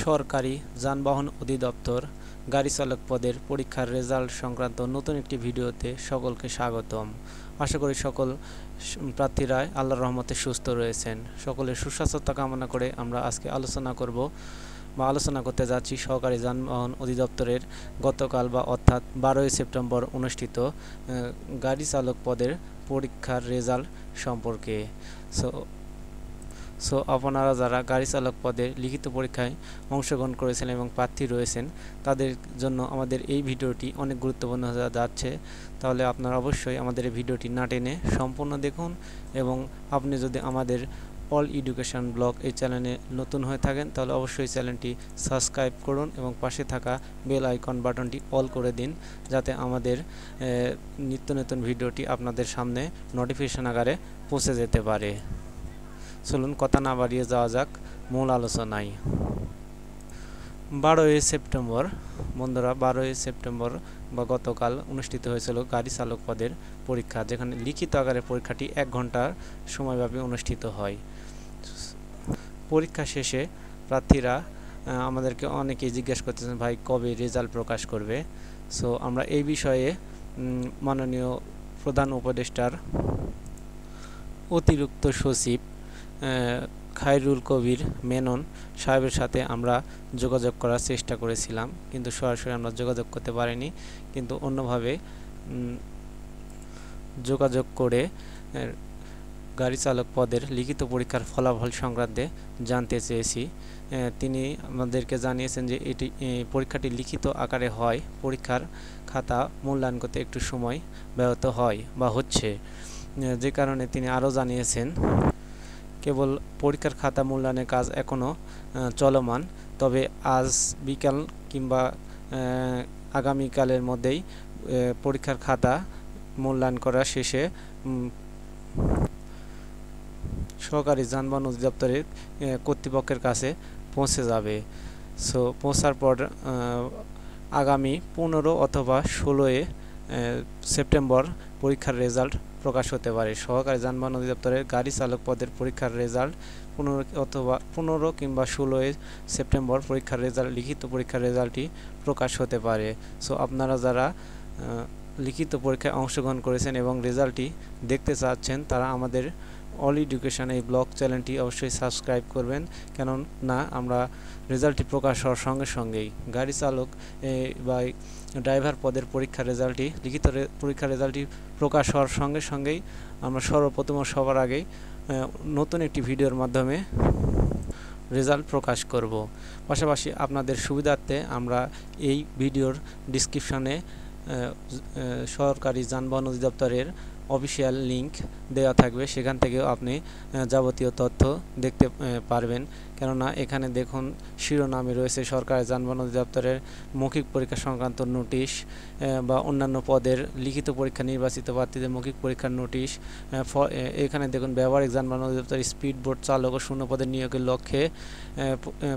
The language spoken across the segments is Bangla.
সরকারি যানবাহন অধিদপ্তর গাড়ি চালক পদের পরীক্ষার রেজাল্ট সংক্রান্ত নতুন একটি ভিডিওতে সকলকে স্বাগতম। আশা করি সকল প্রার্থীরা আল্লাহর রহমতে সুস্থ রয়েছেন। সকলের সুস্বাস্থ্য কামনা করে আমরা আজকে আলোচনা করতে যাচ্ছি সরকারি যানবাহন অধিদপ্তরের গতকাল অর্থাৎ 12ই সেপ্টেম্বর অনুষ্ঠিত গাড়ি চালক পদের পরীক্ষার রেজাল্ট সম্পর্কে। আপনারা যারা গাড়ি চালক পদে লিখিত পরীক্ষায় অংশগ্রহণ করেছেন এবং প্রার্থী রয়েছেন তাদের জন্য আমাদের এই ভিডিওটি অনেক গুরুত্বপূর্ণ হয়ে যাচ্ছে। তাহলে আপনারা অবশ্যই আমাদের এই ভিডিওটি না টেনে সম্পূর্ণ দেখুন, এবং আপনি যদি আমাদের অল এডুকেশন ব্লগ এই চ্যানেলে নতুন হয়ে থাকেন তাহলে অবশ্যই চ্যানেলটি সাবস্ক্রাইব করুন এবং পাশে থাকা বেল আইকন বাটনটি অল করে দিন, যাতে আমাদের নিত্য নতুন ভিডিওটি আপনাদের সামনে নোটিফিকেশন আকারে পৌঁছে যেতে পারে। চলুন কথা না বাড়িয়ে যাওয়া যাক মূল আলোচনায়। 12ই সেপ্টেম্বর বন্ধুরা, 12ই সেপ্টেম্বর বা গতকাল অনুষ্ঠিত হয়েছিল গাড়ি চালক পদের পরীক্ষা, যেখানে লিখিত আকারে পরীক্ষাটি 1 ঘন্টার সময়ব্যাপী অনুষ্ঠিত হয়। পরীক্ষা শেষে প্রার্থীরা আমাদেরকে অনেকেই জিজ্ঞেস করতেছেন, ভাই কবে রেজাল্ট প্রকাশ করবে। আমরা এই বিষয়ে মাননীয় প্রধান উপদেষ্টার অতিরিক্ত সচিব খায়রুল কবির মেনন সাহেবের সাথে আমরা যোগাযোগ করার চেষ্টা করেছিলাম, কিন্তু সরাসরি আমরা যোগাযোগ করতে পারিনি। কিন্তু অন্যভাবে যোগাযোগ করে গাড়ি চালক পদের লিখিত পরীক্ষার ফলাফল সংক্রান্তে জানতে চেয়েছি। তিনি আমাদেরকে জানিয়েছেন যে পরীক্ষাটি লিখিত আকারে হয়, পরীক্ষার খাতা মূল্যায়ন করতে একটু সময় ব্যবহৃত হয় বা হচ্ছে, যে কারণে তিনি আরও জানিয়েছেন কেবল পরীক্ষার খাতা মূল্যায়নের কাজ এখনও চলমান, তবে আজ বিকাল কিংবা আগামীকালের মধ্যেই পরীক্ষার খাতা মূল্যায়ন করা শেষে সরকারি যানবাহন অধিদপ্তরের কর্তৃপক্ষের কাছে পৌঁছে যাবে। পৌঁছার পর আগামী 15 অথবা 16 সেপ্টেম্বর পরীক্ষার রেজাল্ট প্রকাশ হতে পারে। সরকারি যানবাহন অধিদপ্তরের গাড়ি চালক পদের পরীক্ষার রেজাল্ট 15 কিংবা 16 সেপ্টেম্বর পরীক্ষার রেজাল্ট, লিখিত পরীক্ষার রেজাল্টটি প্রকাশ হতে পারে। আপনারা যারা লিখিত পরীক্ষায় অংশগ্রহণ করেছেন এবং রেজাল্টটি দেখতে চাচ্ছেন তারা আমাদের অল এডুকেশন এই ব্লগ চ্যানেলটি অবশ্যই সাবস্ক্রাইব করবেন, কেননা আমরা রেজাল্টটি প্রকাশ হওয়ার সঙ্গে সঙ্গেই গাড়ি চালক বা ড্রাইভার পদের পরীক্ষার রেজাল্টটি, লিখিত পরীক্ষার রেজাল্টটি প্রকাশ হওয়ার সঙ্গে সঙ্গেই আমরা সর্বপ্রথম সবার আগেই নতুন একটি ভিডিওর মাধ্যমে রেজাল্ট প্রকাশ করব। পাশাপাশি আপনাদের সুবিধার্থে আমরা এই ভিডিওর ডিসক্রিপশনে সরকারি যানবাহন অধিদপ্তরের অফিসিয়াল লিংক দেওয়া থাকবে, সেখান থেকেও আপনি যাবতীয় তথ্য দেখতে পারবেন। কেননা এখানে দেখুন শিরোনামে রয়েছে সরকারি যানবাহন অধিদপ্তরের মৌখিক পরীক্ষা সংক্রান্ত নোটিশ বা অন্যান্য পদের লিখিত পরীক্ষা নির্বাচিত প্রার্থীদের মৌখিক পরীক্ষার নোটিশ। এখানে দেখুন ব্যবহারিক যানবাহন অধিদপ্তর স্পিড বোট চালক ও শূন্য পদের নিয়োগের লক্ষ্যে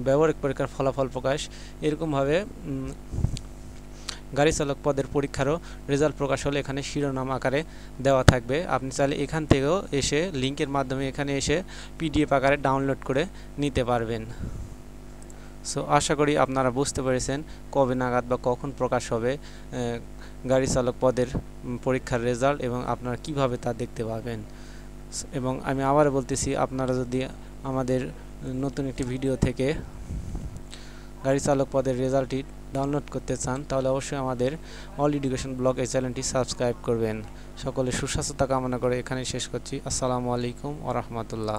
ব্যবহারিক পরীক্ষার ফলাফল প্রকাশ। এরকমভাবে গাড়ি চালক পদের পরীক্ষারও রেজাল্ট প্রকাশ হলে এখানে শিরোনাম আকারে দেওয়া থাকবে। আপনি চাইলে এখান থেকেও এসে লিংকের মাধ্যমে এখানে এসে পিডিএফ আকারে ডাউনলোড করে নিতে পারবেন। আশা করি আপনারা বুঝতে পেরেছেন কবে নাগাদ বা কখন প্রকাশ হবে গাড়ি চালক পদের পরীক্ষার রেজাল্ট এবং আপনারা কিভাবে তা দেখতে পাবেন। এবং আমি আবার বলতেছি, আপনারা যদি আমাদের নতুন একটি ভিডিও থেকে গাড়ি চালক পদের রেজাল্টটি ডাউনলোড করতে চান তাহলে অবশ্যই আমাদের অল এডুকেশন ব্লগ এই চ্যানেলটি সাবস্ক্রাইব করবেন। সকলের সুস্বাস্থ্য কামনা করে এখানে শেষ করছি। আসসালামু আলাইকুম ওয়া রাহমাতুল্লাহ।